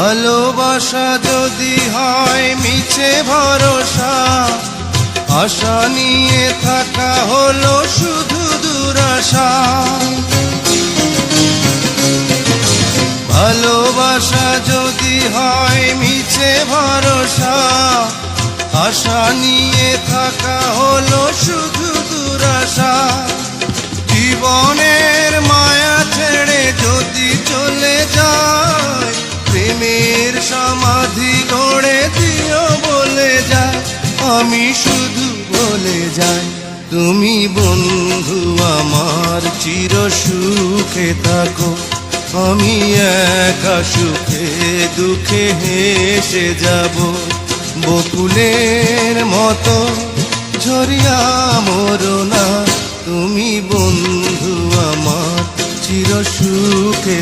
ভালোবাসা যদি হয় মিছে ভরসা, আশা নিয়ে থাকা হলো শুধু দুরাশা। ভালোবাসা যদি হয় মিছে ভরসা, আশা নিয়ে থাকা হলো শুধু দুরাশা। জীবনের মায়া ছেড়ে যদি চলে যায়, প্রেমের সমাধি গড়ে দিও বলে যায়। আমি শুধু বলে যাই, তুমি বন্ধু আমার চির সুখে থাকো। আমি একা সুখে দুঃখে হেসে যাব, বকুলের মতো ঝরিয়া মরো না। তুমি বন্ধু আমার চির সুখে